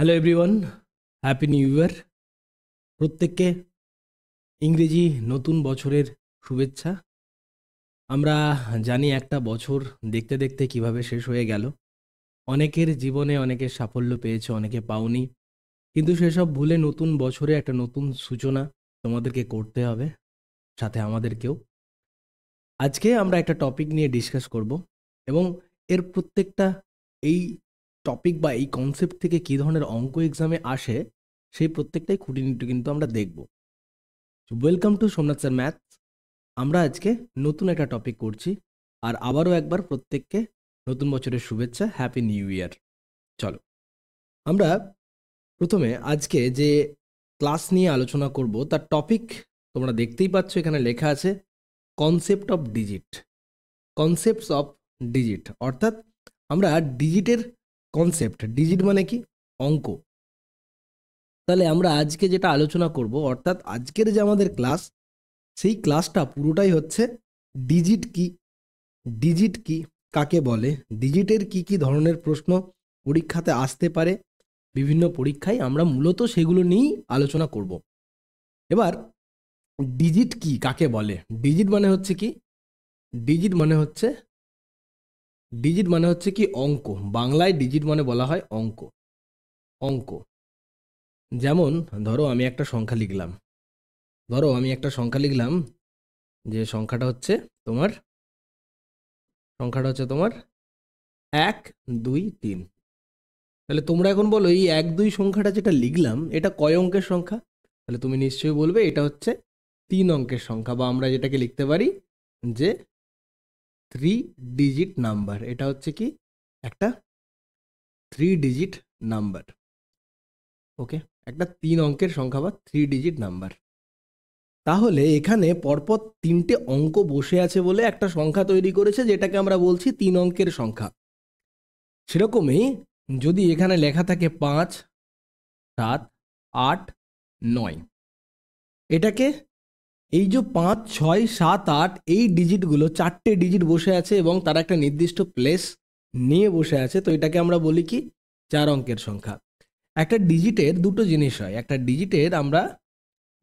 Hello everyone, happy new year. প্রত্যেককে ইংরেজি নতুন বছরের শুভেচ্ছা। আমরা জানি একটা বছর দেখতে দেখতে কিভাবে শেষ হয়ে গেল। অনেকের জীবনে অনেকের সাফল্য পেয়েছে, অনেকে পাওনি, কিন্তু সেসব ভুলে নতুন বছরে একটা নতুন সূচনা তোমাদেরকে করতে হবে, সাথে আমাদেরকেও। আজকে আমরা একটা টপিক নিয়ে ডিসকাস করব এবং এর প্রত্যেকটা এই টপিক বা এই কনসেপ্ট থেকে কী ধরনের অঙ্ক এক্সামে আসে সেই প্রত্যেকটাই খুঁটিনাটি কিন্তু আমরা দেখব। Welcome to Somnath sir maths. আমরা আজকে নতুন একটা টপিক করছি, আর আবারও একবার প্রত্যেককে নতুন বছরের শুভেচ্ছা, হ্যাপি নিউ ইয়ার। চলো আমরা প্রথমে আজকে যে ক্লাস নিয়ে আলোচনা করব তার টপিক তোমরা দেখতেই পাচ্ছ, এখানে লেখা আছে concept of digit. Concepts of digit অর্থাৎ আমরা ডিজিটের কনসেপ্ট, ডিজিট মানে কি? অঙ্ক। তাহলে আমরা আজকে যেটা আলোচনা করব, অর্থাৎ আজকের যে আমাদের ক্লাস, সেই ক্লাসটা পুরোটাই হচ্ছে ডিজিট কি, ডিজিট কি কাকে বলে, ডিজিটের কি কি ধরনের প্রশ্ন পরীক্ষাতে আসতে পারে, বিভিন্ন পরীক্ষায় আমরা মূলত সেগুলো নিয়েই আলোচনা করব। এবার ডিজিট কি কাকে বলে? ডিজিট মানে হচ্ছে কি? ডিজিট মানে হচ্ছে কি অঙ্ক। বাংলায় ডিজিট মানে বলা হয় অঙ্ক। অঙ্ক যেমন ধরো আমি একটা সংখ্যা লিখলাম, যে সংখ্যাটা হচ্ছে তোমার 1 2 3। তাহলে তোমরা এখন বলো এই 1 2 সংখ্যাটা যেটা লিখলাম এটা কয় অঙ্কের সংখ্যা? তাহলে তুমি নিশ্চয়ই বলবে এটা হচ্ছে 3 অঙ্কের সংখ্যা, বা আমরা যেটাকে লিখতে পারি যে 3 ডিজিট নাম্বার। এটা হচ্ছে কি একটা 3 ডিজিট নাম্বার। ওকে, একটা 3 অঙ্কের সংখ্যা বা 3 ডিজিট নাম্বার। তাহলে এখানে পরপর 3টে অঙ্ক বসে আছে বলে একটা সংখ্যা তৈরি করেছে, যেটাকে আমরা বলছি 3 অঙ্কের সংখ্যা। সেরকমই যদি এখানে লেখা থাকে 5 7 8 9, এটাকে এই যে 5 6 7 8 এই ডিজিটগুলো 4টে ডিজিট বসে আছে এবং তারা একটা নির্দিষ্ট প্লেস নিয়ে বসে আছে, তো এটাকে আমরা বলি কি 4 অঙ্কের সংখ্যা। একটা ডিজিটের দুটো জিনিস হয়, একটা ডিজিটের আমরা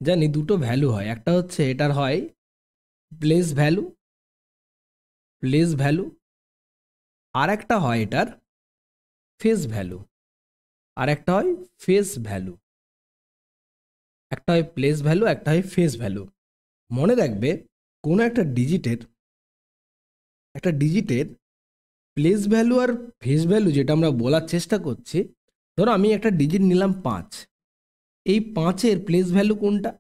জানি দুটো ভ্যালু হয়, একটা হচ্ছে এটার হয় প্লেস ভ্যালু, আর একটা হয় এটার ফেস ভ্যালু, একটা হয় প্লেস ভ্যালু, একটা হয় ফেস ভ্যালু। মনে রাখবে কোনো একটা ডিজিটের প্লেস ভ্যালু আর ফেস ভ্যালু যেটা আমরা বলার চেষ্টা করছি, ধরো আমি একটা ডিজিট নিলাম 5, এই 5-এর প্লেস ভ্যালু কোনটা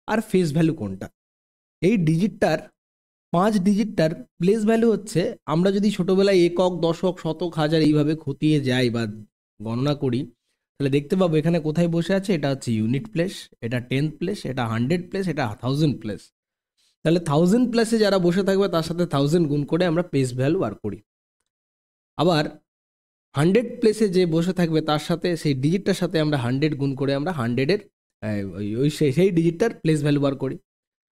আর ফেস ভ্যালু কোনটা? এই ডিজিটটার 5 ডিজিটটার প্লেস ভ্যালু হচ্ছে, আমরা যদি ছোটবেলায় একক দশক শতক হাজার এইভাবে খতিয়ে যাই বা গণনা করি, তাহলে দেখতে পাবো এখানে কোথায় বসে আছে, এটা হচ্ছে ইউনিট প্লেস, এটা 10th প্লেস, এটা 100 প্লেস, এটা 1000 প্লেস। তাহলে 1000 প্লেসে যারা বসে থাকবে তার সাথে 1000 গুণ করে আমরা প্লেস ভ্যালু বার করি। আবার 100 প্লেসে যে বসে থাকবে তার সাথে সেই ডিজিটটার সাথে আমরা 100 গুণ করে আমরা 100-এর সেই ডিজিটটার প্লেস ভ্যালু বার করি।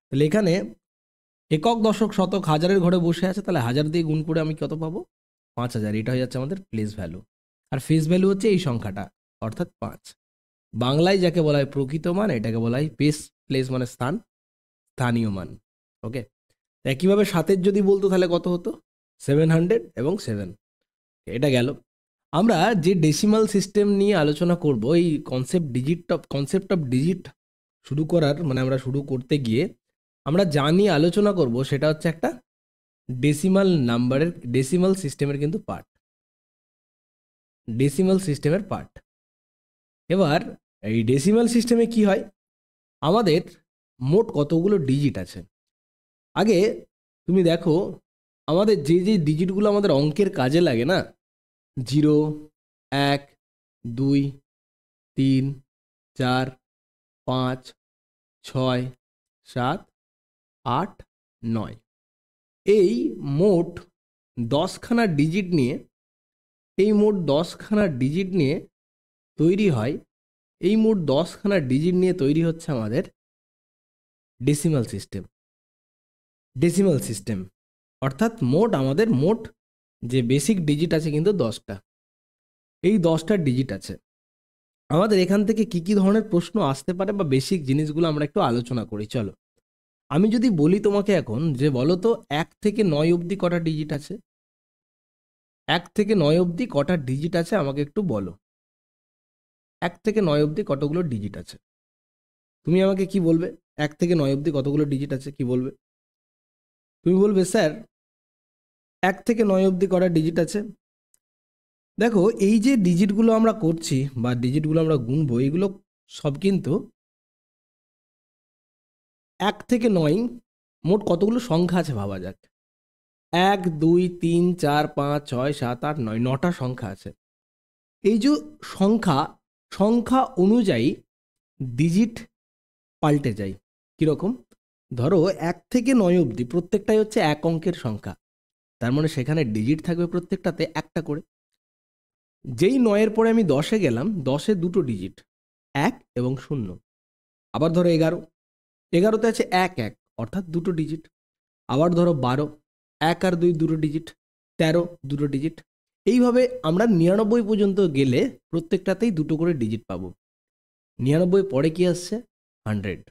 তাহলে এখানে একক দশক শতক হাজারের ঘরে বসে আছে, তাহলে 1000 দিয়ে গুণ করে আমি কত পাবো? 5000। এটা হয়ে যাচ্ছে আমাদের প্লেস ভ্যালু। আর ফেস ভ্যালু হচ্ছে এই সংখ্যাটা, অর্থাৎ 5। বাংলায় যাকে বলা হয় প্রকৃত মান, এটাকে বলা হয় প্লেস মানে স্থানীয় মান। ওকে, একইভাবে 7-এর যদি বলতো তাহলে কত হতো? 700 এবং 7। এটা গেল। আমরা যে ডেসিমাল সিস্টেম নিয়ে আলোচনা করব, এই কনসেপ্ট অফ ডিজিট শুরু করার মানে আমরা শুরু করতে গিয়ে আমরা যা নিয়ে আলোচনা করব সেটা হচ্ছে একটা ডেসিমাল সিস্টেমের কিন্তু পার্ট। এবার এই ডেসিমাল সিস্টেমে কি হয়, আমাদের মোট কতগুলো ডিজিট আছে। আগে তুমি দেখো আমাদের যে ডিজিটগুলো আমাদের অঙ্কের কাজে লাগে না, 0 1 2 3 4 5 6 7 8 9, এই মোট 10খানা ডিজিট নিয়ে তৈরি হয়, তৈরি হচ্ছে আমাদের ডেসিমাল সিস্টেম। অর্থাৎ আমাদের মোট যে বেসিক ডিজিট আছে কিন্তু 10টা, এই 10টা ডিজিট আছে। আমাদের এখান থেকে কি কি ধরনের প্রশ্ন আসতে পারে বা বেসিক জিনিসগুলো আমরা একটু আলোচনা করি, চলো। আমি যদি বলি তোমাকে এখন যে বলো তো 1 থেকে 9 অবধি কটা ডিজিট আছে? 1 থেকে 9 অবধি কটা ডিজিট আছে আমাকে একটু বলো। 1 থেকে 9 অবধি কতগুলো ডিজিট আছে? তুমি আমাকে কি বলবে? 1 থেকে 9 অবধি কতগুলো ডিজিট আছে কি বলবে? তুমি বলবে স্যার 1 থেকে 9 অবধি কটা ডিজিট আছে। দেখো এই যে ডিজিটগুলো আমরা করছি বা ডিজিটগুলো আমরা গুনবো, এগুলো সব কিন্তু 1 থেকে 9 মোট কতগুলো সংখ্যা আছে ভাবা যাক। 1 2 3 4 5 6 7 8 9, 9টা সংখ্যা আছে। এই যে সংখ্যা, সংখ্যা অনুযায়ী ডিজিট পাল্টে যায়। কীরকম? ধরো 1 থেকে 9 অবধি প্রত্যেকটাই হচ্ছে এক অঙ্কের সংখ্যা, তার মানে সেখানে ডিজিট থাকবে প্রত্যেকটাতে একটা করে। যেই 9-এর পরে আমি 10-এ গেলাম, 10-এ দুটো ডিজিট 1 এবং 0। আবার ধরো 11, 11-তে আছে 1 1 অর্থাৎ দুটো ডিজিট। আবার ধরো 12, 1 আর 2 দুটো ডিজিট। 13 দুটো ডিজিট। এইভাবে আমরা 99 পর্যন্ত গেলে প্রত্যেকটাতেই দুটো করে ডিজিট পাবো। 99 পরে কি আসছে? 100।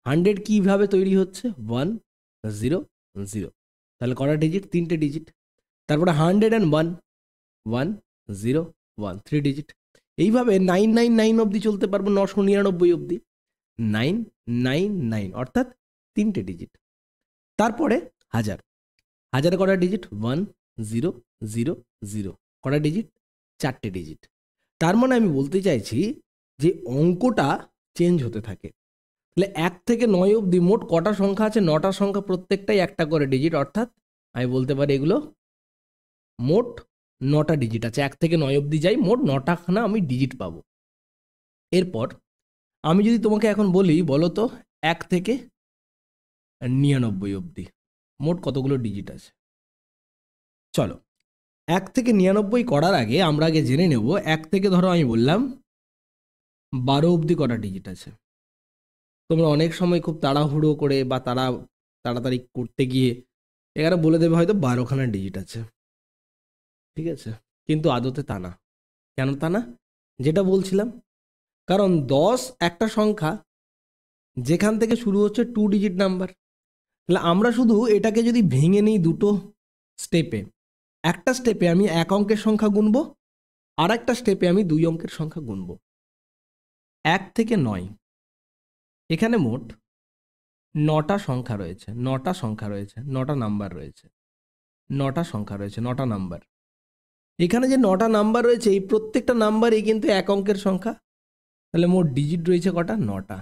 100 কিভাবে তৈরি হচ্ছে? 1 0 0। তাহলে কটা ডিজিট? তিনটে ডিজিট। তারপরে 101, 1 0 1, 3 ডিজিট। এইভাবে 999 অবধি চলতে পারবো, 999 অবধি। 999 অর্থাৎ তিনটে ডিজিট। তারপরে 1000, 1000-এ কটা ডিজিট? 1 0 0 0। কটা ডিজিট? চারটে ডিজিট। তার মানে আমি বলতে চাইছি যে অঙ্কটা চেঞ্জ হতে থাকে। তাহলে 1 থেকে 9 অবধি মোট কটা সংখ্যা আছে? 9টা সংখ্যা, প্রত্যেকটাই একটা করে ডিজিট, অর্থাৎ আমি বলতে পারি এগুলো মোট 9টা ডিজিট আছে। 1 থেকে 9 অবধি যাই, মোট 9টাখানা আমি ডিজিট পাবো। এরপর আমি যদি তোমাকে এখন বলি বলো তো 1 থেকে 99 অবধি মোট কতগুলো ডিজিট আছে? চলো 1 থেকে 99 করার আগে আমরা আগে জেনে নেব 1 থেকে ধরো আমি বললাম 12 অবধি কটা ডিজিট আছে। তোমরা অনেক সময় খুব তাড়াহুড়ো করে বা তাড়াতাড়ি করতে গিয়ে এখানে বলে দেবে হয়তো 12খানা ডিজিট আছে, ঠিক আছে? কিন্তু আদতে তা না। কেন তা না? যেটা বলছিলাম, কারণ 10 একটা সংখ্যা যেখান থেকে শুরু হচ্ছে 2 ডিজিট নাম্বার। তাহলে আমরা শুধু এটাকে যদি ভেঙে নিই দুটো স্টেপে, একটা স্টেপে আমি এক অঙ্কের সংখ্যা গুনবো, আর একটা স্টেপে আমি 2 অঙ্কের সংখ্যা গুনবো। 1 থেকে 9 এখানে মোট 9টা সংখ্যা রয়েছে, 9টা সংখ্যা রয়েছে, 9টা নাম্বার রয়েছে, 9টা সংখ্যা রয়েছে, 9টা নাম্বার। এখানে যে 9টা নাম্বার রয়েছে এই প্রত্যেকটা নাম্বারই কিন্তু এক অঙ্কের সংখ্যা। তাহলে মোট ডিজিট রয়েছে কটা? 9টা।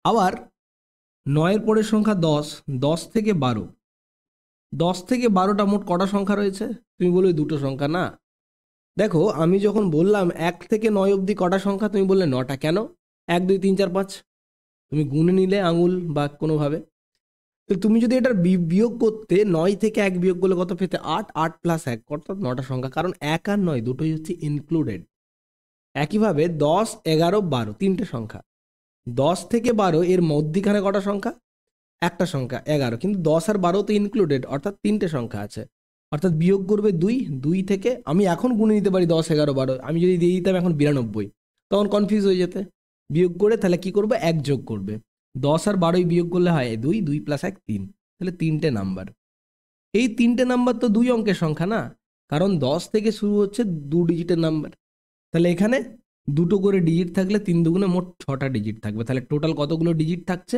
আবার 9-এর পরের সংখ্যা 10, 10 থেকে 12, 10 থেকে 12টা মোট কটা সংখ্যা রয়েছে? তুমি বলবে দুটো সংখ্যা। না, দেখো আমি যখন বললাম 1 থেকে 9 অবধি কটা সংখ্যা, তুমি বললে 9টা। কেন? 1 2 3 4 5 তুমি গুনে নিলে আঙুল বা কোনোভাবে। তো তুমি যদি এটার বিয়োগ করতে 9 থেকে 1 বিয়োগ করলে কত পেতে? 8, 8 প্লাস 1 অর্থাৎ 9টা সংখ্যা, কারণ 1 আর 9 দুটোই হচ্ছে ইনক্লুডেড। একইভাবে 10 11 12 তিনটে সংখ্যা। 10 থেকে 12 এর মধ্যিখানে কটা সংখ্যা? একটা সংখ্যা 11, কিন্তু 10 আর 12 তো ইনক্লুডেড, অর্থাৎ তিনটে সংখ্যা আছে। অর্থাৎ বিয়োগ করবে 2, 2 থেকে আমি এখন গুনে নিতে পারি 10 11 12। আমি যদি দিয়ে দিতাম এখন 92, তখন কনফিউজ হয়ে যেতে। বিয়োগ করে তাহলে কি করবে? 1 যোগ করবে। 10 আর 12 বিয়োগ করলে হয় 2, 2 প্লাস 1 3। তাহলে তিনটে নাম্বার। এই তিনটে নাম্বার তো 2 অঙ্কের সংখ্যা না, কারণ 10 থেকে শুরু হচ্ছে 2 ডিজিটের নাম্বার। তাহলে এখানে দুটো করে ডিজিট থাকলে 3 দুগুণে মোট 6টা ডিজিট থাকবে। তাহলে টোটাল কতগুলো ডিজিট থাকছে?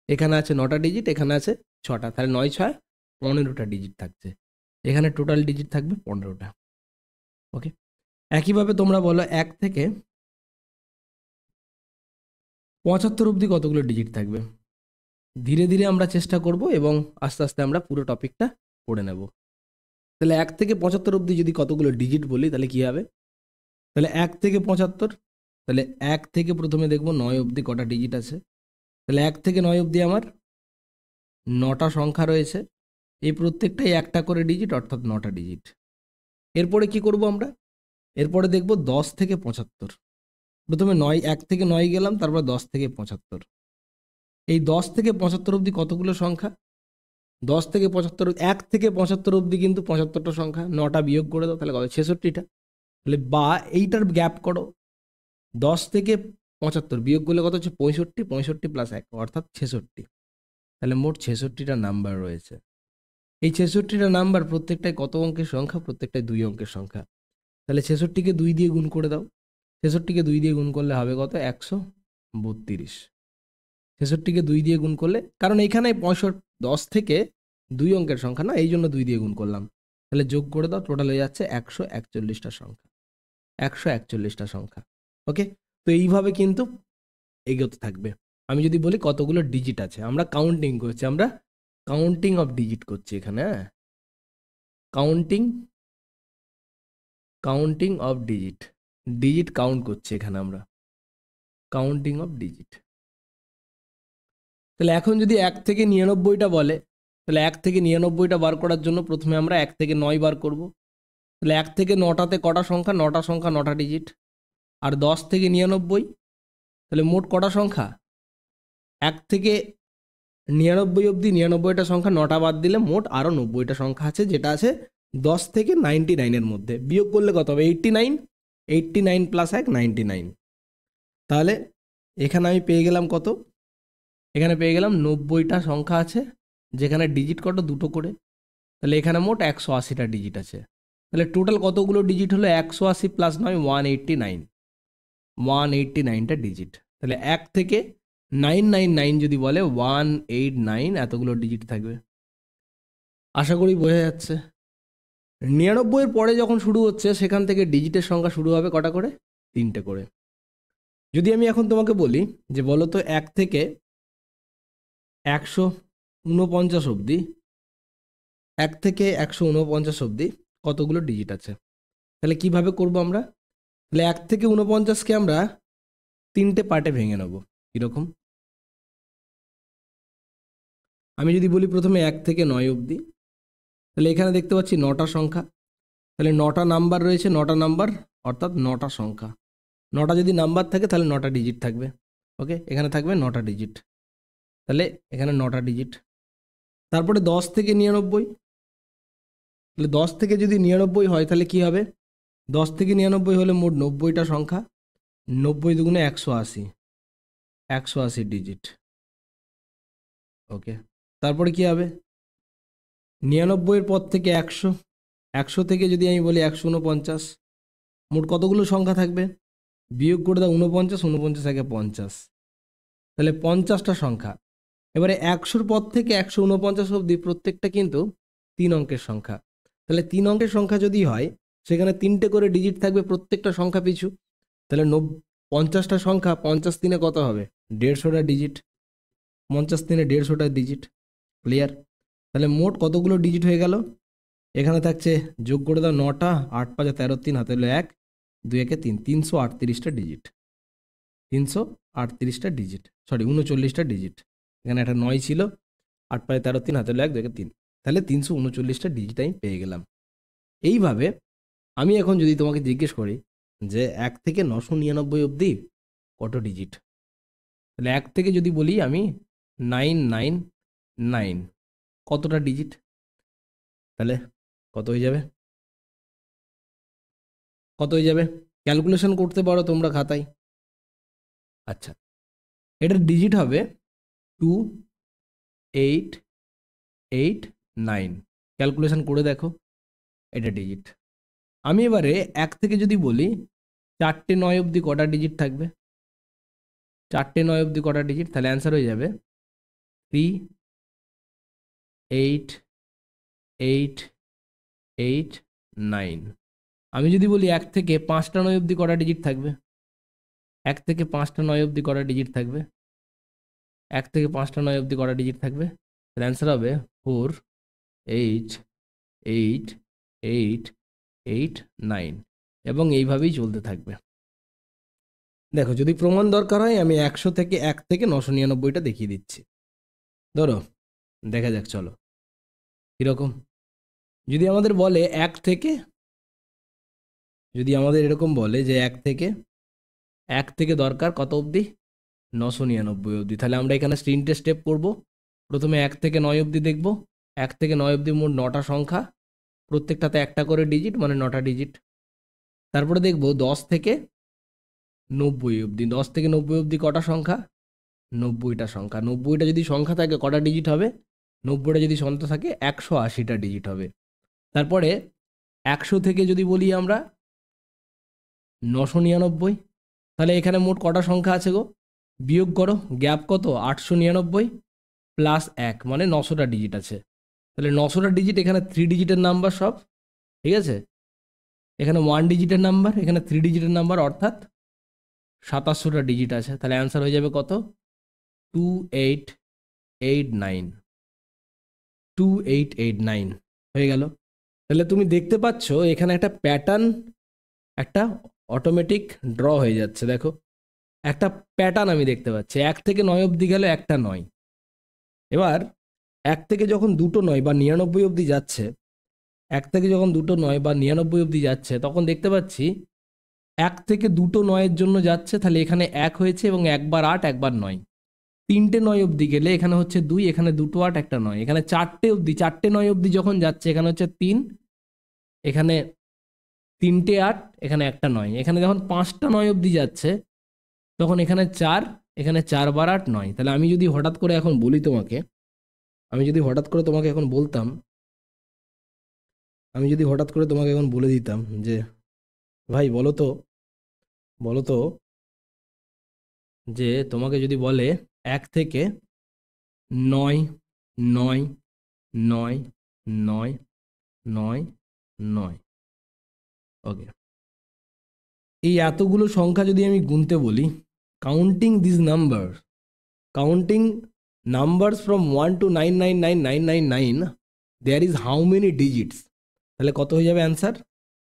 এখানে আছে 9টা ডিজিট, এখানে আছে 6টা, তাহলে 9 6 15টা ডিজিট থাকছে। এখানে টোটাল ডিজিট থাকবে 15টা। ওকে, একইভাবে তোমরা বলো 1 থেকে 75 অবধি কতগুলো ডিজিট থাকবে? ধীরে ধীরে আমরা চেষ্টা করব এবং আস্তে আস্তে আমরা পুরো টপিকটা পড়ে নেব। তাহলে 1 থেকে 75 অবধি যদি কতগুলো ডিজিট বলি তাহলে কি হবে? তাহলে 1 থেকে 75, তাহলে 1 থেকে প্রথমে দেখব 9 অবধি কটা ডিজিট আছে। তাহলে 1 থেকে 9 অবধি আমার 9টা সংখ্যা রয়েছে, এই প্রত্যেকটাই একটা করে ডিজিট, অর্থাৎ 9টা ডিজিট। এরপরে কি করব আমরা? এরপরে দেখব 10 থেকে 75। প্রথমে 1 থেকে 9 গেলাম, তারপর 10 থেকে 75। এই 10 থেকে 75 অবধি কতগুলো সংখ্যা? 10 থেকে 75, 1 থেকে 75 অবধি কিন্তু 75টা সংখ্যা। 9টা বিয়োগ করে দাও, তাহলে কত? 66টা। তাহলে বা এইটার গ্যাপ করো, 10 থেকে 75 বিয়োগ করলে কত হচ্ছে 65, 65 প্লাস 1 অর্থাৎ 66। তাহলে মোট 66টা নাম্বার রয়েছে। এই 66টা নাম্বার প্রত্যেকটাই কত অঙ্কের সংখ্যা? প্রত্যেকটাই 2 অঙ্কের সংখ্যা। তাহলে 66কে 2 দিয়ে গুণ করে দাও। 66কে 2 দিয়ে গুণ করলে হবে কত? 132। 66কে 2 দিয়ে গুণ করলে, কারণ এখানে 10 থেকে 2 অঙ্কের সংখ্যা না, এই জন্য 2 দিয়ে গুণ করলাম। তাহলে যোগ করে দাও, টোটাল হয়ে যাচ্ছে 141টা সংখ্যা। 141টা সংখ্যা। ওকে, তো এইভাবে কিন্তু এগোতে থাকবে। আমি যদি বলি কতগুলো ডিজিট আছে, আমরা কাউন্টিং করছি, আমরা কাউন্টিং অফ ডিজিট করছি এখানে। হ্যাঁ, counting counting of digit, digit count করছি এখানে আমরা, কাউন্টিং অফ ডিজিট। তাহলে এখন যদি 1 থেকে 99টা বলে, তাহলে 1 থেকে 99টা বার করার জন্য প্রথমে আমরা 1 থেকে 9 বার করব। তাহলে 1 থেকে 9টাতে কটা সংখ্যা? 9টা সংখ্যা, 9টা ডিজিট। আর 10 থেকে 99, তাহলে মোট কটা সংখ্যা? 1 থেকে 99 অবধি 99টা সংখ্যা, 9টা বাদ দিলে মোট আরও 90টা সংখ্যা আছে, যেটা আছে 10 থেকে 99-এর মধ্যে। বিয়োগ করলে কত হবে? 89, 89 প্লাস 1 99। তাহলে এখানে আমি পেয়ে গেলাম কত? এখানে পেয়ে গেলাম 90টা সংখ্যা আছে, যেখানে ডিজিট কত? দুটো করে। তাহলে এখানে মোট 180টা ডিজিট আছে। তাহলে টোটাল কতগুলো ডিজিট হলো? 180 প্লাস 9 189, 189টা ডিজিট। তাহলে 1 থেকে 999 যদি বলে 189 এতগুলো ডিজিট থাকবে। আশা করি বোঝা যাচ্ছে। 99-এর পরে যখন শুরু হচ্ছে, সেখান থেকে ডিজিটের সংখ্যা শুরু হবে কটা করে? 3টে করে। যদি আমি এখন তোমাকে বলি যে বলো তো 1 থেকে 149 অবধি, 1 থেকে 149 অবধি কতগুলো ডিজিট আছে? তাহলে কিভাবে করব আমরা? তাহলে 1 থেকে 49কে আমরা 3টে পার্টে ভেঙে নেব। কীরকম? আমি যদি বলি প্রথমে 1 থেকে 9 অবধি, তাহলে এখানে দেখতে পাচ্ছি 9টা সংখ্যা। তাহলে 9টা নাম্বার রয়েছে, 9টা নাম্বার অর্থাৎ 9টা সংখ্যা। 9টা যদি নাম্বার থাকে তাহলে 9টা ডিজিট থাকবে। ওকে, এখানে থাকবে 9টা ডিজিট। তাহলে এখানে 9টা ডিজিট। তারপরে 10 থেকে 99, তাহলে 10 থেকে যদি 99 হয় তাহলে কি হবে? 10 থেকে 99 হলে মোট 90টা সংখ্যা, 90 দুগুণে 180, 180 ডিজিট। ওকে, তারপরে কি হবে? 99-এর পর থেকে 100, 100 থেকে যদি আমি বলি 149, মোট কতগুলো সংখ্যা থাকবে? বিয়োগ করে দাও 49, 49 একে 50, তাহলে 50টা সংখ্যা। এবারে 100-র পর থেকে 149 অবধি প্রত্যেকটা কিন্তু 3 অঙ্কের সংখ্যা। তাহলে 3 অঙ্কের সংখ্যা যদি হয়, সেখানে 3টে করে ডিজিট থাকবে প্রত্যেকটা সংখ্যা পিছু। তাহলে 50টা সংখ্যা, 50 3-এ কত হবে? 150টা ডিজিট। 50 3-এ 150টা ডিজিট। ক্লিয়ার? তাহলে মোট কতগুলো ডিজিট হয়ে গেল? এখানে থাকছে, যোগ করে দাও 9টা, 8 5 13, 3 হাতে হলো 1, 2 একে 3, 338টা ডিজিট। 338টা ডিজিট, সরি 39টা ডিজিট। এখানে একটা 9 ছিল, 8 5 13, 3 হাতে হলো 1, 2 একে 3, তাহলে 339টা ডিজিট আমি পেয়ে গেলাম। এইভাবে আমি এখন যদি তোমাকে জিজ্ঞেস করি যে 1 থেকে 999 অবধি কত ডিজিট, তাহলে 1 থেকে যদি বলি আমি 999 কতটা ডিজিট? তাহলে কত হয়ে যাবে? কত হয়ে যাবে? ক্যালকুলেশন করতে পারো তোমরা খাতায়। আচ্ছা, এটার ডিজিট হবে 2889। ক্যালকুলেশন করে দেখো, এটা ডিজিট। আমি এবারে 1 থেকে যদি বলি 4টে 9 অবধি কটা ডিজিট থাকবে? 4টে 9 অবধি কটা ডিজিট? তাহলে অ্যান্সার হয়ে যাবে 3889। আমি যদি বলি 1 থেকে 5টা 9 অবধি কটা ডিজিট থাকবে? 1 থেকে 5টা 9 অবধি কটা ডিজিট থাকবে? 1 থেকে 5টা 9 অবধি কটা ডিজিট থাকবে? তাহলে অ্যান্সার হবে 488889 এবং এইভাবেই চলতে থাকবে। দেখো, যদি প্রমাণ দরকার হয় আমি 100 থেকে 1 থেকে 999টা দেখিয়ে দিচ্ছি। ধরো, দেখা যাক, চলো কীরকম। যদি আমাদের বলে 1 থেকে, যদি আমাদের এরকম বলে যে 1 থেকে দরকার কত অবধি? 999 অবধি। তাহলে আমরা এখানে 3টে স্টেপ করব। প্রথমে 1 থেকে 9 অবধি দেখব। 1 থেকে 9 অবধি মোট 9টা সংখ্যা, প্রত্যেকটাতে একটা করে ডিজিট, মানে 9টা ডিজিট। তারপরে দেখব 10 থেকে 90 অবধি, 10 থেকে 90 অবধি কটা সংখ্যা? 90টা সংখ্যা। 90টা যদি সংখ্যা থাকে কটা ডিজিট হবে? 90টা যদি সংখ্যা থাকে 180টা ডিজিট হবে। তারপরে 100 থেকে যদি বলি আমরা 999, তাহলে এখানে মোট কটা সংখ্যা আছে গো? বিয়োগ করো, গ্যাপ কত? 899 প্লাস 1 মানে 900টা ডিজিট আছে। তাহলে 900টা ডিজিট, এখানে 3 ডিজিটের নাম্বার সব, ঠিক আছে? এখানে 1 ডিজিটের নাম্বার, এখানে 3 ডিজিটের নাম্বার, অর্থাৎ 2700টা ডিজিট আছে। তাহলে অ্যান্সার হয়ে যাবে কত? 2889। 2889 হয়ে গেল। তাহলে তুমি দেখতে পাচ্ছ এখানে একটা প্যাটার্ন, একটা অটোমেটিক ড্র হয়ে যাচ্ছে। দেখো একটা প্যাটার্ন আমি দেখতে পাচ্ছি। 1 থেকে 9 অবধি গেলে একটা 9। এবার 1 থেকে যখন দুটো 9 বা 99 অবধি যাচ্ছে, 1 থেকে যখন দুটো 9 বা 99 অবধি যাচ্ছে, তখন দেখতে পাচ্ছি 1 থেকে দুটো 9-এর জন্য যাচ্ছে, তাহলে এখানে 1 হয়েছে এবং একবার 8 একবার 9। 3টে 9 অবধি গেলে এখানে হচ্ছে 2, এখানে দুটো 8 একটা 9। এখানে 4টে অবধি, 4টে 9 অবধি যখন যাচ্ছে এখানে হচ্ছে 3, এখানে 3টে 8, এখানে একটা 9। এখানে যখন 5টা 9 অবধি যাচ্ছে তখন এখানে 4, এখানে 4 বার 8 9। তাহলে আমি যদি হঠাৎ করে এখন বলি তোমাকে, আমি যদি হঠাৎ করে তোমাকে এখন বলতাম, আমি যদি হঠাৎ করে তোমাকে এখন বলে দিতাম যে ভাই বলো তো যে তোমাকে যদি বলে 1 থেকে 9 9 9 9 9 9, ওকে, এই এতগুলো সংখ্যা যদি আমি গুনতে বলি, counting this number, counting numbers from 1 to 9999999, there is how many digits? তাহলে কত হয়ে যাবে অ্যান্সার?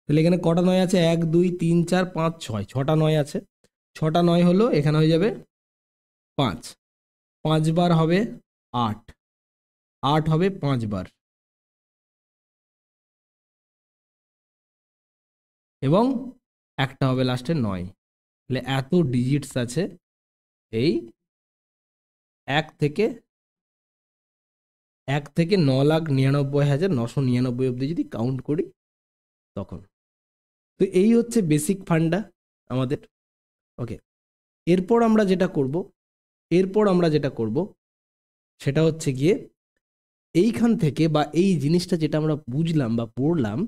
তাহলে এখানে কটা 9 আছে? 1 2 3 4 5 6, 6টা 9 আছে। 6টা 9 হলো, এখানে হয়ে যাবে 5, 5 বার হবে 8, 8 হবে 5 বার, এবং একটা হবে লাস্টে 9। তাহলে এত ডিজিটস আছে এই 1 থেকে 9,99,999 অবধি যদি কাউন্ট করি তখন। তো এই হচ্ছে বেসিক ফান্ডা আমাদের। ওকে, এরপর আমরা যেটা করব সেটা হচ্ছে গিয়ে এইখান থেকে বা এই জিনিসটা যেটা আমরা বুঝলাম বা পড়লাম,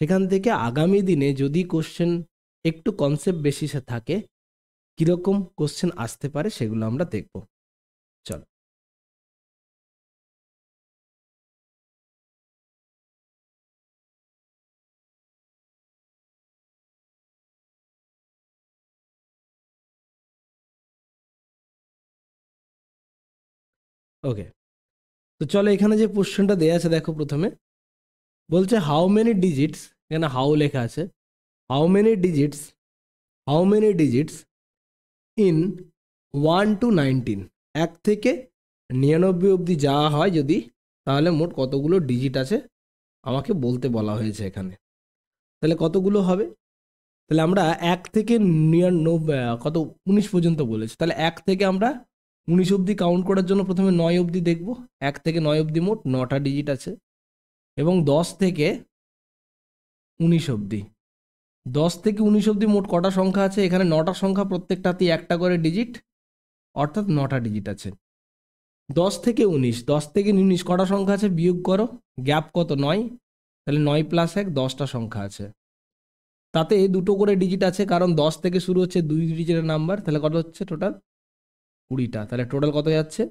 সেখান থেকে আগামী দিনে যদি কোশ্চেন একটু কনসেপ্ট বেসিসে থাকে, কিরকম কোশ্চেন আসতে পারে সেগুলো আমরা দেখব। চলো, ওকে, তো চলো এখানে যে কোশ্চেনটা দেয়া আছে দেখো, প্রথমে বলছে হাউ মেনি ডিজিটস, এখানে হাউ লেখা আছে, how many digits, how many digits in 1 to 19, 1 থেকে 99 অবধি যাওয়া হয় যদি, তাহলে মোট কতগুলো ডিজিট আছে আমাকে বলতে বলা হয়েছে এখানে। তাহলে কতগুলো হবে? তাহলে আমরা 1 থেকে 99 কত 19 পর্যন্ত বলেছি, তাহলে 1 থেকে আমরা 19 অবধি কাউন্ট করার জন্য প্রথমে 9 অবধি দেখব। 1 থেকে 9 অবধি মোট 9টা ডিজিট আছে, এবং 10 থেকে 19 অবধি, 10 থেকে 19 অবধি মোট কটা সংখ্যা আছে? এখানে 9টা সংখ্যা, প্রত্যেকটাতেই একটা করে ডিজিট, অর্থাৎ 9টা ডিজিট আছে। 10 থেকে 19, 10 থেকে 19 কটা সংখ্যা আছে? বিয়োগ করো, গ্যাপ কত? 9, তাহলে 9 প্লাস 1, 10টা সংখ্যা আছে। তাতে দুটো করে ডিজিট আছে, কারণ 10 থেকে শুরু হচ্ছে 2 ডিজিটের নাম্বার। তাহলে কত হচ্ছে টোটাল? 20টা। তাহলে টোটাল কত যাচ্ছে?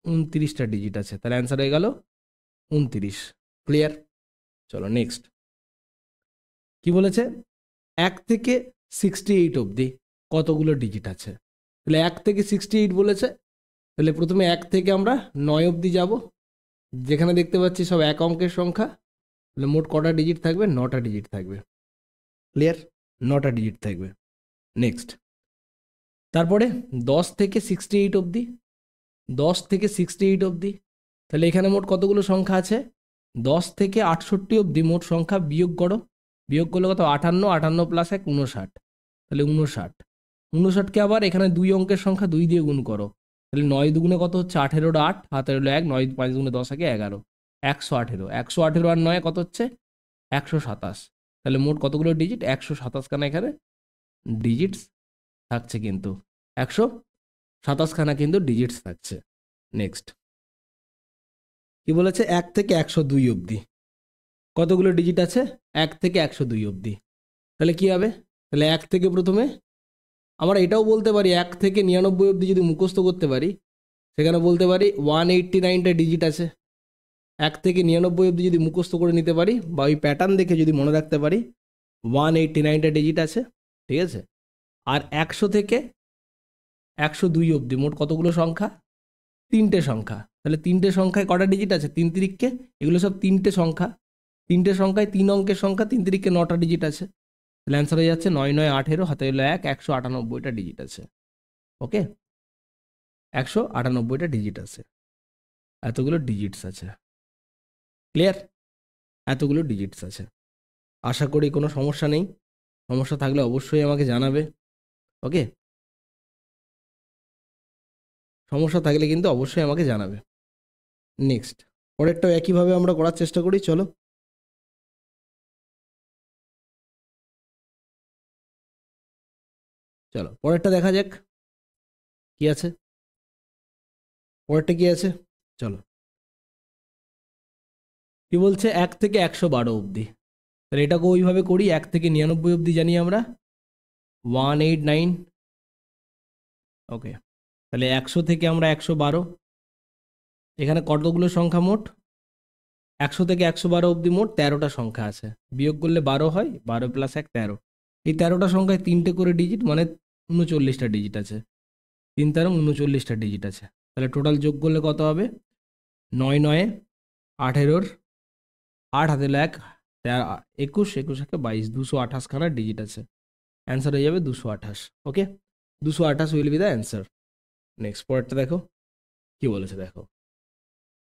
29টা ডিজিট আছে। তাহলে অ্যান্সার হয়ে গেল 29। ক্লিয়ার? চলো নেক্সট কি বলেছে? 1 থেকে 68 অবধি কতগুলো ডিজিট আছে? তাহলে 1 থেকে 68 বলেছে, তাহলে প্রথমে 1 থেকে আমরা 9 অবধি যাব, যেখানে দেখতে পাচ্ছি সব এক অঙ্কের সংখ্যা। তাহলে মোট কটা ডিজিট থাকবে? 9টা ডিজিট থাকবে। ক্লিয়ার? 9টা ডিজিট থাকবে। নেক্সট, তারপরে 10 থেকে 68 অবধি, 10 থেকে 68 অবধি, তাহলে এখানে মোট কতগুলো সংখ্যা আছে? 10 থেকে 68 অবধি মোট সংখ্যা বিয়োগ করো, বিয়োগ করলে কত? 58, 58 প্লাস 1 59, তাহলে 59, 59কে আবার এখানে 2 অঙ্কের সংখ্যা 2 দিয়ে গুণ করো, তাহলে 9 দুগুণে কত হচ্ছে? 18, 8 হাতে হলো 1, 9 5 দুগুণে 10 একে 11, 118, 118 আর 9 কত হচ্ছে? 127। তাহলে মোট কতগুলো ডিজিট? 127 খানা এখানে ডিজিটস থাকছে কিন্তু 127খানা কিন্তু ডিজিটস থাকছে। নেক্সট কি বলেছে 1 থেকে 102 অবধি কতগুলো ডিজিট আছে? 1 থেকে 102 অবধি। তাহলে কি হবে? তাহলে 1 থেকে প্রথমে আমরা এটাও বলতে পারি 1 থেকে 99 অবধি যদি মুখস্থ করতে পারি সেখানে বলতে পারি 189টা ডিজিট আছে। 1 থেকে 99 অবধি যদি মুখস্থ করে নিতে পারি বা ওই প্যাটার্ন দেখে যদি মনে রাখতে পারি 189টা ডিজিট আছে, ঠিক আছে। আর 100 থেকে 102 অবধি মোট কতগুলো সংখ্যা? 3টে সংখ্যা। তাহলে 3টে সংখ্যায় কটা ডিজিট আছে? 3 তিরিককে, এগুলো সব 3টে সংখ্যা। 3টে সংখ্যায় 3 অঙ্কের সংখ্যা, 3 তিরিককে 9টা ডিজিট আছে। তাহলে অ্যান্সার হয়ে যাচ্ছে 9 9 18 হাতে হলো 1, 198টা ডিজিট আছে। ওকে, 198টা ডিজিট আছে, এতগুলো ডিজিটস আছে। ক্লিয়ার? এতগুলো ডিজিটস আছে। আশা করি কোনো সমস্যা নেই। সমস্যা থাকলে অবশ্যই আমাকে জানাবে। ওকে, সমস্যা থাকলে কিন্তু অবশ্যই আমাকে জানাবে। নেক্সট পরেরটাও একইভাবে আমরা করার চেষ্টা করি। চলো চলো পরেরটা দেখা যাক কি আছে। পরেরটা কি আছে? চলো, কি বলছে 1 থেকে 112 অবধি। তাহলে এটাকে ওইভাবে করি, 1 থেকে 99 অবধি জানি আমরা 189। ওকে, তাহলে 100 থেকে আমরা 112, এখানে কতগুলো সংখ্যা মোট? 100 থেকে 112 অবধি মোট 13টা সংখ্যা আছে। বিয়োগ করলে 12 হয়, 12 + 1 13। এই 13টা সংখ্যায় 3টে করে ডিজিট, মানে 39টা ডিজিট আছে। 3 13 39টা ডিজিট আছে। তাহলে টোটাল যোগ করলে কত হবে? 9 9 18, 8 হাতে 1, 21, 21 1 22, 228খানা ডিজিট আছে। অ্যান্সার হয়ে যাবে 228। ওকে, 228 will be the answer. Next পরেরটা দেখো কি বলেছে। দেখো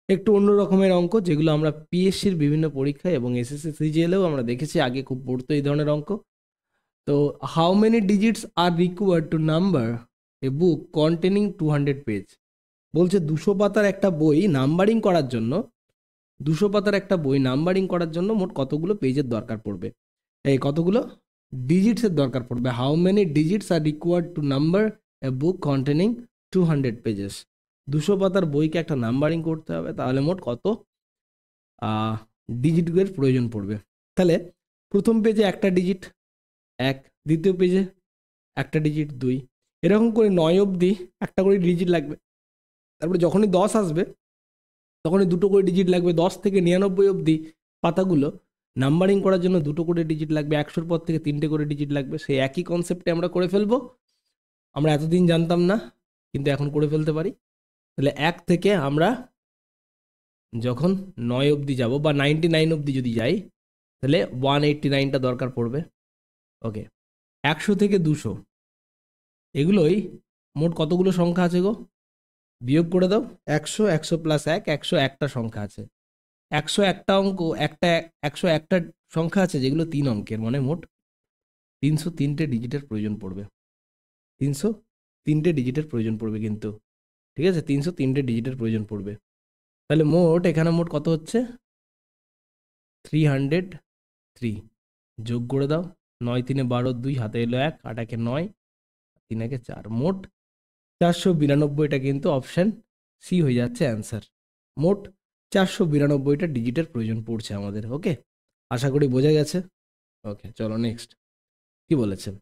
একটু অন্য রকমের অঙ্ক, যেগুলো আমরা পিএসসির বিভিন্ন পরীক্ষায় এবং এসএসসি সিজিএলেও আমরা দেখেছি, আগে খুব পড়তো এই ধরনের অঙ্ক। তো how many digits R required to number A book containing 200 page. বলছে 200 পাতার একটা বই নাম্বারিং করার জন্য, 200 পাতার একটা বই নাম্বারিং করার জন্য মোট কতগুলো পেজের দরকার পড়বে? এই কতগুলো ডিজিটসের দরকার পড়বে? How many digits R required to number A book containing 200 pages. 200 পাতার বইকে একটা নাম্বারিং করতে হবে, তাহলে মোট কত ডিজিটের প্রয়োজন পড়বে? তাহলে প্রথম পেজে একটা ডিজিট 1, দ্বিতীয় পেজে একটা ডিজিট 2, এরকম করে 9 অবধি একটা করে ডিজিট লাগবে। তারপরে যখনই 10 আসবে তখনই দুটো করে ডিজিট লাগবে। 10 থেকে 99 অবধি পাতাগুলো নাম্বারিং করার জন্য দুটো করে ডিজিট লাগবে। 100-র পর থেকে 3টে করে ডিজিট লাগবে। সেই একই কনসেপ্টে আমরা করে ফেলবো। আমরা এতদিন জানতাম না, কিন্তু এখন করে ফেলতে পারি। তাহলে 1 থেকে আমরা যখন 9 অবধি যাব বা 99 অবধি যদি যাই, তাহলে 189টা দরকার পড়বে। ওকে, 100 থেকে 200 এগুলোই মোট কতগুলো সংখ্যা আছে গো? বিয়োগ করে দাও। 100, 100 + 1, 101টা সংখ্যা আছে। 101টা অঙ্ক, 101টা সংখ্যা আছে যেগুলো 3 অঙ্কের, মানে মোট 303টে ডিজিটের প্রয়োজন পড়বে। 303টে ডিজিটের প্রয়োজন পড়বে কিন্তু, ঠিক আছে, 303টে ডিজিটের প্রয়োজন পড়বে। তাহলে মোট এখানে মোট কত হচ্ছে? 303। যোগ করে দাও, 9 3 12, 2 হাতে এলো 1, 8 1 9, 3 1 4, মোট 492টা কিন্তু অপশান সি হয়ে যাচ্ছে অ্যান্সার। মোট 492টা ডিজিটের প্রয়োজন পড়ছে আমাদের। ওকে, আশা করি বোঝা গেছে। ওকে, চলো নেক্সট কি বলেছেন।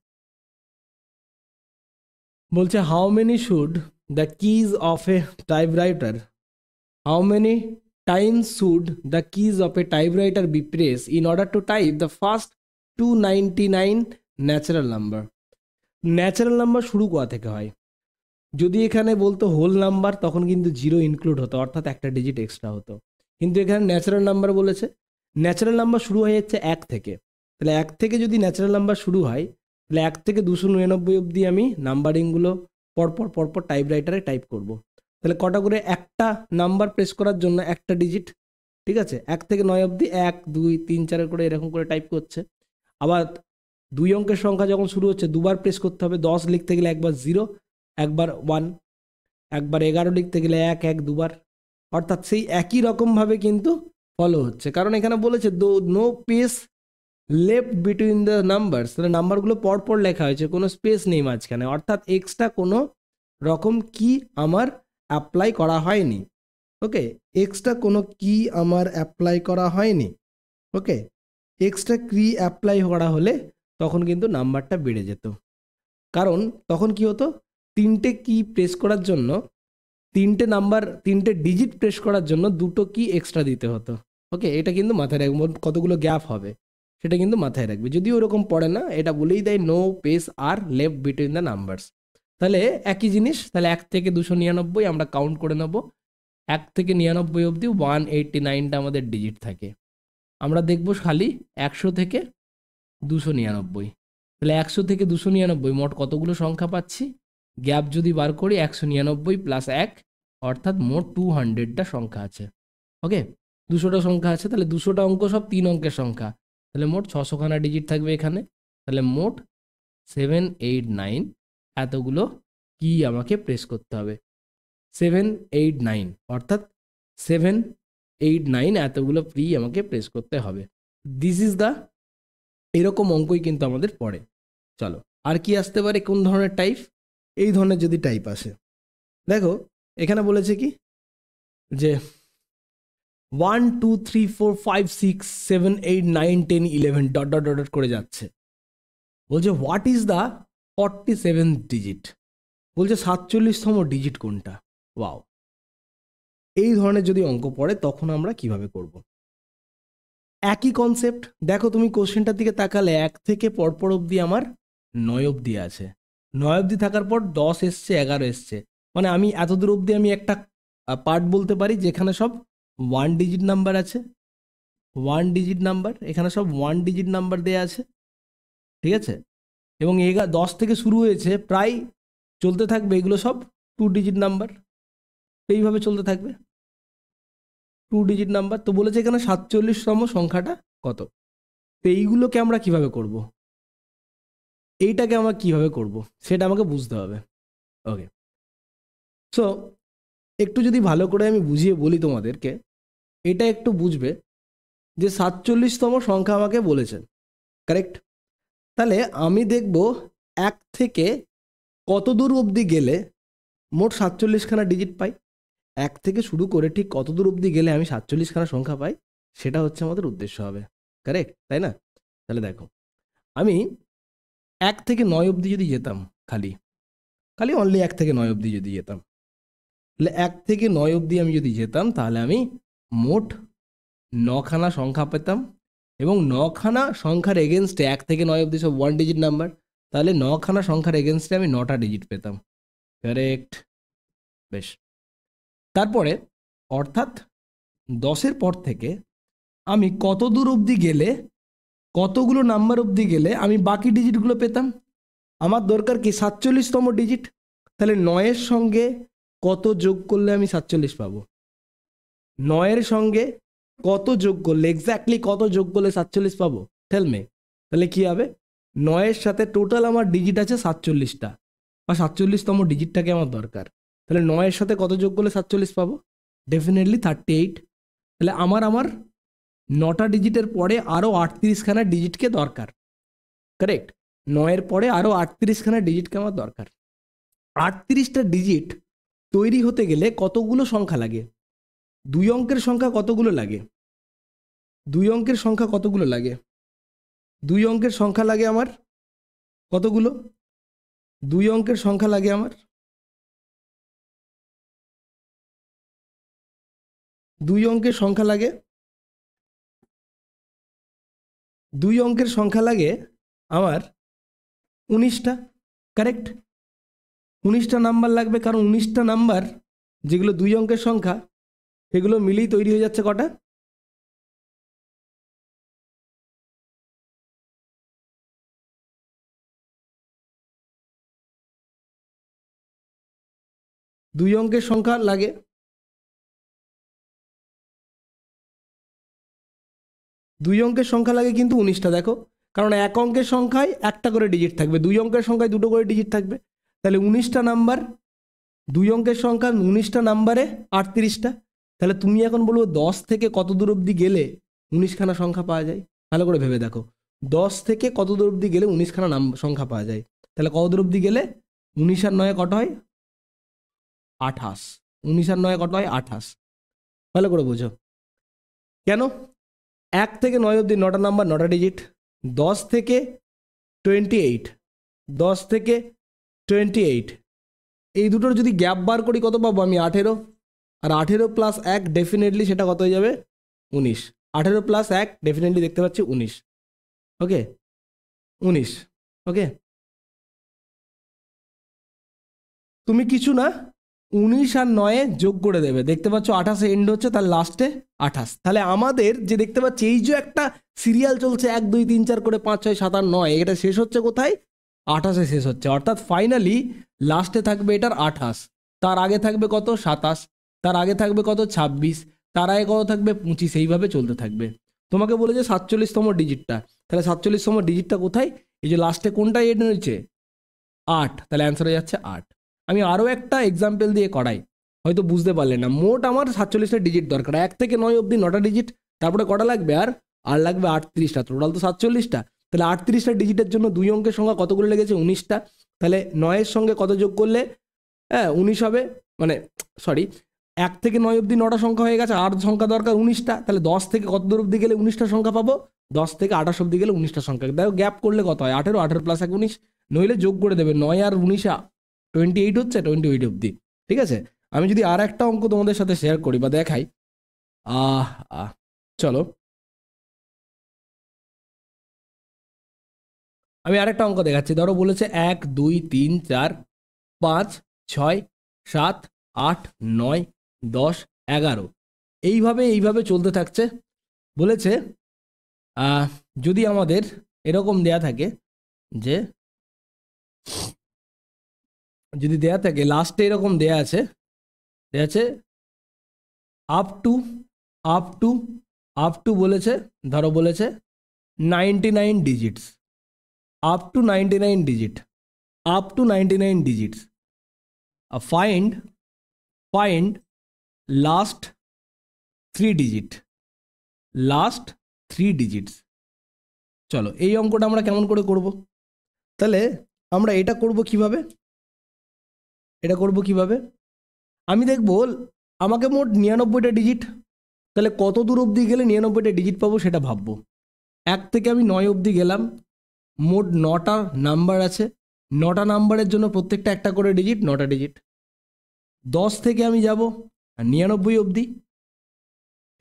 বলছে how many should the keys of a typewriter, how many times should the keys of a typewriter be press in order to type the first 299 natural number. Natural number শুরু কোথা থেকে হয়? যদি এখানে বলতো হোল নাম্বার তখন কিন্তু 0 include হতো, অর্থাৎ একটা ডিজিট এক্সট্রা হতো। কিন্তু এখানে ন্যাচারাল নাম্বার বলেছে, ন্যাচারাল নাম্বার শুরু হয়ে যাচ্ছে 1 থেকে। তাহলে 1 থেকে যদি ন্যাচারাল নাম্বার শুরু হয়, তাহলে 1 থেকে 299 অবধি আমি নাম্বারিংগুলো পরপর টাইপরাইটারে টাইপ করব। তাহলে কটা করে একটা নাম্বার প্রেস করার জন্য একটা ডিজিট, ঠিক আছে। 1 থেকে 9 অবধি 1 2 3 4 করে এরকম করে টাইপ করছে। আবার 2 অঙ্কের সংখ্যা যখন শুরু হচ্ছে দুবার প্রেস করতে হবে। 10 লিখতে গেলে একবার 0, একবার 1, একবার 11 লিখতে গেলে 1 1 দুবার, অর্থাৎ সেই একই রকমভাবে কিন্তু ফলো হচ্ছে। কারণ এখানে বলেছে no page left between the numbers, তাহলে নাম্বারগুলো পরপর লেখা হয়েছে, কোনো স্পেস নেই মাঝখানে, অর্থাৎ এক্সট্রা কোনো রকম কি আমার অ্যাপ্লাই করা হয়নি। ওকে, এক্সট্রা কোনো কি আমার অ্যাপ্লাই করা হয়নি। ওকে, এক্সট্রা কি অ্যাপ্লাই করা হলে তখন কিন্তু নাম্বারটা বেড়ে যেত, কারণ তখন কি হতো, তিনটে কি প্রেস করার জন্য, তিনটে নাম্বার, তিনটে ডিজিট প্রেস করার জন্য দুটো কি এক্সট্রা দিতে হতো। ওকে, এটা কিন্তু মাথায় রাখবে, কতগুলো গ্যাপ হবে সেটা কিন্তু মাথায় রাখবে। যদিও ওরকম পড়ে না, এটা বলেই দেয় no space are left between the numbers. তাহলে একই জিনিস, তাহলে 1 থেকে 299 আমরা কাউন্ট করে নেব। 1 থেকে 99 অবধি 189টা আমাদের ডিজিট থাকে। আমরা দেখব খালি 100 থেকে 299, তাহলে 100 থেকে 299 মোট কতগুলো সংখ্যা পাচ্ছি, গ্যাপ যদি বার করি 199 প্লাস 1, অর্থাৎ মোট 200টা সংখ্যা আছে। ওকে, 200টা সংখ্যা আছে, তাহলে 200টা অঙ্ক সব 3 অঙ্কের সংখ্যা, তাহলে মোট 600খানা ডিজিট থাকবে এখানে। তাহলে মোট 789 এতগুলো কি আমাকে প্রেস করতে হবে, 789, অর্থাৎ 789 এতগুলো ফ্রি আমাকে প্রেস করতে হবে। দিস ইজ দ্য, এরকম অঙ্কই কিন্তু আমাদের পড়ে। চলো আর কি আসতে পারে, কোন ধরনের টাইপ, এই ধরনের যদি টাইপ আসে, দেখো এখানে বলেছে কি যে 1 2 3 4 5 6 7 8 9 10 11 ডট ডট ডট করে যাচ্ছে, বলছে what is the 47th digit, বলছে 47তম ডিজিট কোনটা। ওয়াও, এই ধরনের যদি অঙ্ক পড়ে তখন আমরা কিভাবে করব, একই কনসেপ্ট। দেখো তুমি কোশ্চেনটার দিকে তাকালে 1 থেকে পরপর অবধি আমার 9 অবধি আছে, 9 অবধি থাকার পর 10 এসছে, 11 এসছে, মানে আমি এতদূর অবধি আমি একটা পার্ট বলতে পারি যেখানে সব 1 ডিজিট নাম্বার আছে, 1 ডিজিট নাম্বার, এখানে সব 1 ডিজিট নাম্বার দেয়া আছে, ঠিক আছে। এবং 10 থেকে শুরু হয়েছে, প্রায় চলতে থাকবে এগুলো সব 2 ডিজিট নাম্বার, এইভাবে চলতে থাকবে 2 ডিজিট নাম্বার। তো বলেছে এখানে 47তম সংখ্যাটা কত, তো এইগুলোকে আমরা কিভাবে করব, এইটাকে আমরা কিভাবে করব সেটা আমাকে বুঝতে হবে। ওকে, সো একটু যদি ভালো করে আমি বুঝিয়ে বলি তোমাদেরকে, এটা একটু বুঝবে যে 47তম সংখ্যা আমাকে বলেছেন, কারেক্ট। তাহলে আমি দেখব 1 থেকে কত দূর অবধি গেলে মোট 47খানা ডিজিট পাই, 1 থেকে শুরু করে ঠিক কত দূর অবধি গেলে আমি 47খানা সংখ্যা পাই, সেটা হচ্ছে আমাদের উদ্দেশ্য হবে, কারেক্ট, তাই না। তাহলে দেখো আমি 1 থেকে 9 অবধি যদি যেতাম, খালি খালি অনলি 1 থেকে 9 অবধি যদি যেতাম, তাহলে 1 থেকে 9 অবধি আমি যদি যেতাম, তাহলে আমি মোট 9খানা সংখ্যা পেতাম, এবং 9খানা সংখ্যার এগেনস্টে 1 থেকে 9 অবধি সব 1 ডিজিট নাম্বার, তাহলে 9খানা সংখ্যার এগেনস্টে আমি 9টা ডিজিট পেতাম, কারেক্ট। বেশ, তারপরে অর্থাৎ 10-এর পর থেকে আমি কত দূর অবধি গেলে, কতগুলো নাম্বার অবধি গেলে আমি বাকি ডিজিটগুলো পেতাম, আমার দরকার কি 47তম ডিজিট, তাহলে 9-এর সঙ্গে কত যোগ করলে আমি 47 পাবো, 9-এর সঙ্গে কত যোগ করলে, এক্স্যাক্টলি কত যোগ করলে 47 পাবো, টেল মে। তাহলে কি হবে, 9-এর সাথে টোটাল আমার ডিজিট আছে 47টা, বা 47তম ডিজিটটাকে আমার দরকার, তাহলে 9-এর সাথে কত যোগ করলে 47 পাবো, ডেফিনেটলি 38। তাহলে আমার 9টা ডিজিটের পরে আরও 38খানা ডিজিটকে দরকার, কারেক্ট। 9-এর পরে আরও 38খানা ডিজিটকে আমার দরকার। 38টা ডিজিট তৈরি হতে গেলে কতগুলো সংখ্যা লাগে, 2 অঙ্কের সংখ্যা কতগুলো লাগে, 2 অঙ্কের সংখ্যা কতগুলো লাগে, 2 অঙ্কের সংখ্যা লাগে আমার কতগুলো, 2 অঙ্কের সংখ্যা লাগে আমার 2 অঙ্কের সংখ্যা লাগে 2 অঙ্কের সংখ্যা লাগে আমার 19টা, কারেক্ট। 19টা নাম্বার লাগবে, কারণ 19টা নাম্বার যেগুলো 2 অঙ্কের সংখ্যা, সেগুলো মিলেই তৈরি হয়ে যাচ্ছে কটা, 2 অঙ্কের সংখ্যা লাগে, 2 অঙ্কের সংখ্যা লাগে কিন্তু 19টা, দেখো, কারণ 1 অঙ্কের সংখ্যায় একটা করে ডিজিট থাকবে, 2 অঙ্কের সংখ্যায় দুটো করে ডিজিট থাকবে, তাহলে 19টা নাম্বার, 2 অঙ্কের সংখ্যা 19টা নাম্বারে 38টা। তাহলে তুমি এখন বলবো 10 থেকে কত দূর অবধি গেলে 19খানা সংখ্যা পাওয়া যায়, ভালো করে ভেবে দেখো। 10 থেকে কত দূর অবধি গেলে 19 খানা সংখ্যা পাওয়া যায়? তাহলে কত দূর অবধি গেলে 19 আর 9 কত হয়? 28। 19 আর 9 কত হয়? 28। ভালো করে বোঝো কেন। 1 থেকে 9 অবধি 9টা নাম্বার, 9টা ডিজিট। 10 থেকে 28, 10 থেকে 28, এই দুটোর যদি গ্যাপ বার করি কত পাবো আমি? 18। আর 18 প্লাস 1 ডেফিনেটলি সেটা কত হয়ে যাবে? 19। 18 প্লাস 1 ডেফিনেটলি দেখতে পাচ্ছি 19। ওকে, 19। ওকে, তুমি কিছু না, 19 আর 9 যোগ করে দেবে। দেখতে পাচ্ছ 28 এন্ড হচ্ছে, তার লাস্টে 28। তাহলে আমাদের যে দেখতে পাচ্ছি এই যে একটা সিরিয়াল চলছে 1 2 3 4 করে 5 6 7 8 9, এটা শেষ হচ্ছে কোথায়? 28-এ শেষ হচ্ছে। অর্থাৎ ফাইনালি লাস্টে থাকবে এটার 28, তার আগে থাকবে কত? 27, তার আগে থাকবে কত? 26, তার আগে কত থাকবে? 25। এইভাবে চলতে থাকবে। তোমাকে বলেছে 47তম ডিজিটটা, তাহলে 47তম ডিজিটটা কোথায়? এই যে লাস্টে কোনটা এন্ড হয়েছে? 8, তাহলে অ্যান্সার হয়ে যাচ্ছে 8। আমি আরও একটা এক্সাম্পল দিয়ে করাই, হয়তো বুঝতে পারলে না। মোট আমার 47টা ডিজিট দরকার, 1 থেকে 9 অবধি 9টা ডিজিট, তারপরে কটা লাগবে? আর লাগবে 38টা। টোটাল তো 47টা। তাহলে 38টা ডিজিটের জন্য 2 অঙ্কের সংখ্যা কতগুলো লেগেছে? 19টা। তাহলে 9-এর সঙ্গে কত যোগ করলে 19 হবে? মানে সরি, 1 থেকে 9 অবধি 9টা সংখ্যা হয়ে গেছে, আর সংখ্যা দরকার 19টা। তাহলে 10 থেকে কত দূর অবধি গেলে 19টা সংখ্যা পাবো? 10 থেকে 28 অবধি গেলে 19টা সংখ্যা। দেখো গ্যাপ করলে কত হয়? 18, 18 প্লাস 1 19। নইলে যোগ করে দেবে, 9 আর 19 28 হচ্ছে, 28 অবধি। ঠিক আছে, আমি যদি আর একটা অঙ্ক তোমাদের সাথে শেয়ার করি বা দেখাই, চলো আমি আরেকটা অঙ্ক দেখাচ্ছি। ধরো বলেছে 1 2 3 4 5 6 7 8 9 10 11, এইভাবে চলতে থাকছে। বলেছে যদি আমাদের এরকম দেয়া থাকে, যে যদি দেয়া থাকে লাস্টে এরকম দেয়া আছে আপ টু বলেছে, ধরো বলেছে 99 digits, up to 99 digit, up to 99 digits, find last 3 digit, last 3 digits. চলো এই অঙ্কটা আমরা কেমন করে করব? তাহলে আমরা এটা করব কিভাবে? আমি দেখব আমাকে মোট 99টা ডিজিট, তাহলে কত দূর অবধি গেলে 99টা ডিজিট পাবো সেটা ভাববো। 1 থেকে আমি 9 অবধি গেলাম, মোট 9টা নাম্বার আছে, 9টা নাম্বারের জন্য প্রত্যেকটা একটা করে ডিজিট, 9টা ডিজিট। 10 থেকে আমি যাব 99 অবধি।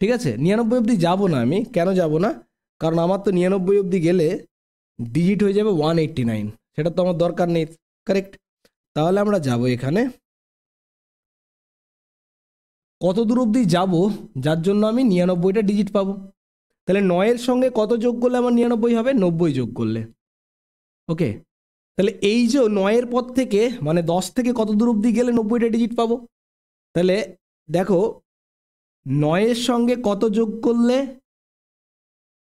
ঠিক আছে, 99 অবধি যাব না আমি, কেন যাব না? কারণ আমার তো 99 অবধি গেলে ডিজিট হয়ে যাবে 189, সেটা তো আমার দরকার নেই। কারেক্ট। তাহলে আমরা যাব এখানে কত দূর অবধি যাব যার জন্য আমি 99টা ডিজিট পাবো। তাহলে 9-এর সঙ্গে কত যোগ করলে আমার 99 হবে? 90 যোগ করলে। ওকে, তাহলে এই যে 9-এর পর থেকে মানে 10 থেকে কত দূর অবধি গেলে 90টা ডিজিট পাবো? তাহলে দেখো 9-এর সঙ্গে কত যোগ করলে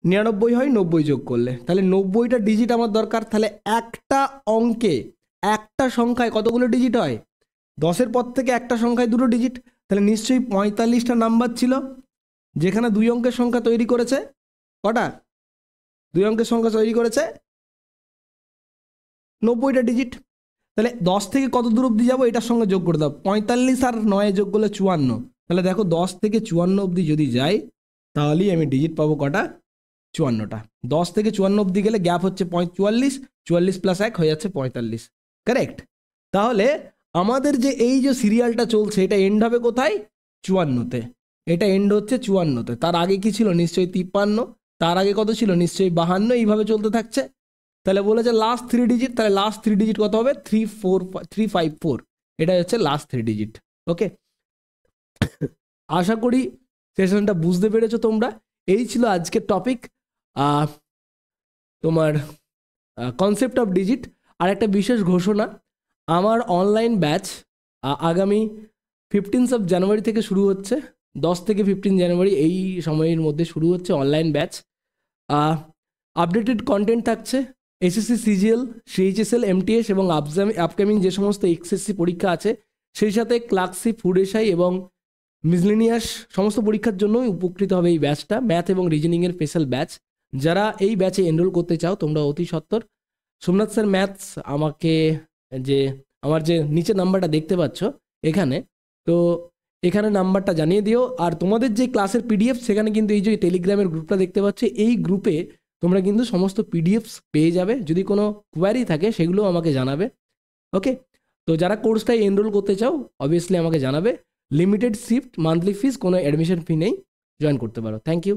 99 হয়? 90 যোগ করলে। তাহলে 90টা ডিজিট আমার দরকার। তাহলে একটা অঙ্কে একটা সংখ্যায় কতগুলো ডিজিট হয়? 10-এর পর থেকে একটা সংখ্যায় 2টো ডিজিট। তাহলে নিশ্চয়ই 45টা নাম্বার ছিল, যেখানে 2 অঙ্কের সংখ্যা তৈরি করেছে। কটা 2 অঙ্কের সংখ্যা তৈরি করেছে? 90টা ডিজিট। তাহলে 10 থেকে কত দূর অবধি যাবো এটার সঙ্গে যোগ করে দাও, 45 আর 9 যোগ করলে 54। তাহলে দেখো 10 থেকে 54 অবধি যদি যাই তাহলেই আমি ডিজিট পাবো কটা? 54টা। 10 থেকে 54 অবধি গেলে গ্যাপ হচ্ছে 44, 44 প্লাস 1 হয়ে যাচ্ছে 45। কারেক্ট। তাহলে আমাদের যে এই যে সিরিয়ালটা চলছে এটা এন্ড হবে কোথায়? 54তে। এটা এন্ড হচ্ছে 54তে। তার আগে কি ছিল? নিশ্চয়ই 53, তার আগে কত ছিল? নিশ্চয়ই 52। এইভাবে চলতে থাকছে। তাহলে বলেছে লাস্ট 3 ডিজিট, তাহলে লাস্ট 3 ডিজিট কত হবে? 354। এটা হচ্ছে লাস্ট 3 ডিজিট। ওকে, আশা করি সেশনটা বুঝতে পেরেছো তোমরা। এই ছিল আজকের টপিক, তোমার কনসেপ্ট অফ ডিজিট। আর একটা বিশেষ ঘোষণা, আমার অনলাইন ব্যাচ আগামী 15 জানুয়ারি থেকে শুরু হচ্ছে। 10 থেকে 15 জানুয়ারি এই সময়ের মধ্যে শুরু হচ্ছে অনলাইন ব্যাচ। আপডেটেড কন্টেন্ট থাকছে, এসএসসি সিজিএল, সিএইচএসএল, এমটিএস এবং আপকামিং যে সমস্ত এক্সএসসি পরীক্ষা আছে, সেই সাথে ক্লার্কশিপ, ফুড এসআই এবং মিসলেনিয়াস সমস্ত পরীক্ষার জন্যই উপকৃত হবে এই ব্যাচটা। ম্যাথ এবং রিজনিংয়ের স্পেশাল ব্যাচ। যারা এই ব্যাচে এনরোল করতে চাও তোমরা অতি সত্বর সোমনাথ স্যার ম্যাথস আমাকে যে আমার যে নিচে নাম্বারটা দেখতে পাচ্ছ এখানে, তো এখানে নাম্বারটা জানিয়ে দিও। আর তোমাদের যে ক্লাসের পিডিএফ সেখানে কিন্তু এই যে টেলিগ্রামের গ্রুপটা দেখতে পাচ্ছ, এই গ্রুপে তোমরা কিন্তু সমস্ত পিডিএফস পেয়ে যাবে। যদি কোনো কোয়ারি থাকে সেগুলো আমাকে জানাবে। ওকে, তো যারা কোর্সটায় এনরোল করতে চাও অবভিয়াসলি আমাকে জানাবে। লিমিটেড শিফট, মান্থলি ফিস, কোনো অ্যাডমিশন ফি নেই, জয়েন করতে পারো। Thank you.